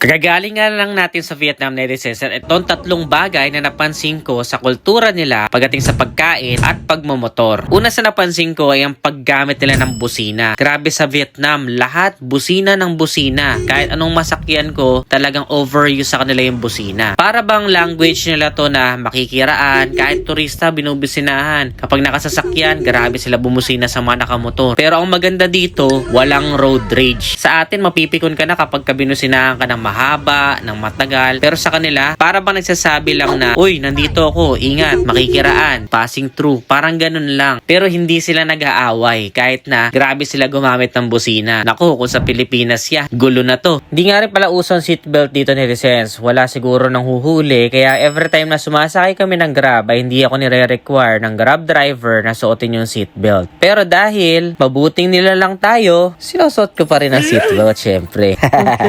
Kagagaling nga lang natin sa Vietnam netizens at itong tatlong bagay na napansin ko sa kultura nila pagdating sa pagkain at pagmomotor. Una sa napansin ko ay ang paggamit nila ng busina. Grabe sa Vietnam, lahat busina ng busina. Kahit anong masakyan ko, talagang overuse sa kanila yung busina. Para bang language nila to na makikiraan, kahit turista binubusinahan. Kapag nakasasakyan, grabe sila bumusina sa mga nakamotor. Pero ang maganda dito, walang road rage. Sa atin, mapipikon ka na kapag binusinahan ka ng mahaba, ng matagal. Pero sa kanila, para bang nagsasabi lang na, uy, nandito ako, ingat, makikiraan, passing through. Parang ganun lang. Pero hindi sila nag-aaway kahit na grabe sila gumamit ng busina. Naku, kung sa Pilipinas gulo na to. Hindi nga rin pala uso ang seatbelt dito ni netizens. Wala siguro ng huhuli. Kaya every time na sumasakay kami ng Grab, ay hindi ako nire-require ng Grab driver na suotin yung seatbelt. Pero dahil mabuting nila lang tayo, sinusuot ko pa rin ang seatbelt, syempre.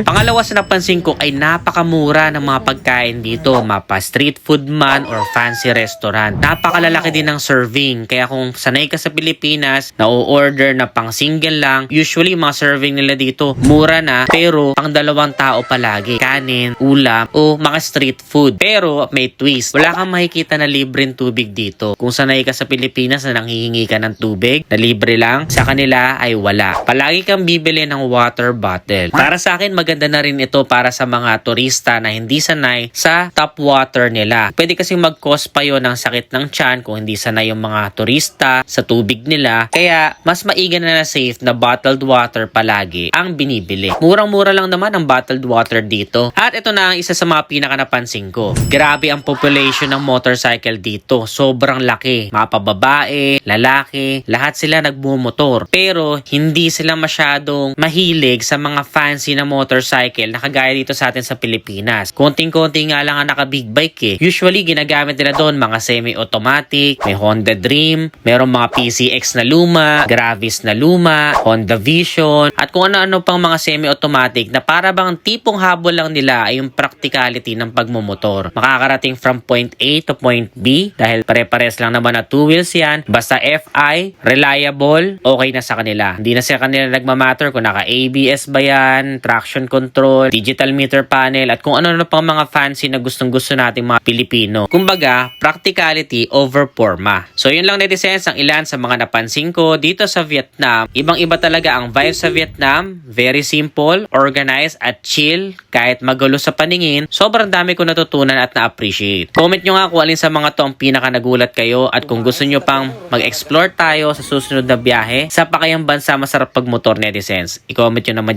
Pangalawa sa napansin ko ay napakamura ng mga pagkain dito, mapa street food man or fancy restaurant. Napakalalaki din ng serving, kaya kung sanay ka sa Pilipinas na o-order na pang single lang, usually mga serving nila dito mura na, pero pang dalawang tao palagi, kanin, ulam o mga street food. Pero may twist, wala kang makikita na libreng tubig dito. Kung sanay ka sa Pilipinas na nanghihingi ka ng tubig na libre lang, sa kanila ay wala. Palagi kang bibili ng water bottle. Para sa akin maganda na rin ito para sa mga turista na hindi sanay sa tap water nila. Pwede kasing mag-cause pa yun ng sakit ng tiyan kung hindi sanay yung mga turista sa tubig nila. Kaya mas maiga na safe na bottled water palagi ang binibili. Murang-mura lang naman ang bottled water dito. At ito na ang isa sa mga pinaka-napansin ko. Grabe ang population ng motorcycle dito. Sobrang laki. Mga pababae, lalaki, lahat sila nagmumotor. Pero hindi sila masyadong mahilig sa mga fancy na motorcycle na kagaya dito sa atin sa Pilipinas. Konting-konti nga lang ang naka-big bike eh. Usually, ginagamit nila doon mga semi-automatic, may Honda Dream, merong mga PCX na luma, Gravis na luma, Honda Vision, at kung ano-ano pang mga semi-automatic na para bang tipong habol lang nila ay yung practicality ng pagmumotor. Makakarating from point A to point B dahil pare-pares lang naman na two wheels yan. Basta FI, reliable, okay na sa kanila. Hindi na sa kanila nagmamatter kung naka-ABS ba yan, traction control, digital meter panel, at kung ano-ano pang mga fancy na gustong-gusto nating mga Pilipino. Kumbaga, practicality over forma. So yun lang netizens ang ilan sa mga napansin ko dito sa Vietnam. Ibang-iba talaga ang vibe sa Vietnam. Very simple, organized, at chill. Kahit magulo sa paningin, sobrang dami ko natutunan at na-appreciate. Comment nyo nga kung alin sa mga to ang pinaka-nagulat kayo at kung gusto nyo pang mag-explore tayo sa susunod na biyahe sa pakayang bansa masarap pagmotor netizens. I-comment nyo naman dyan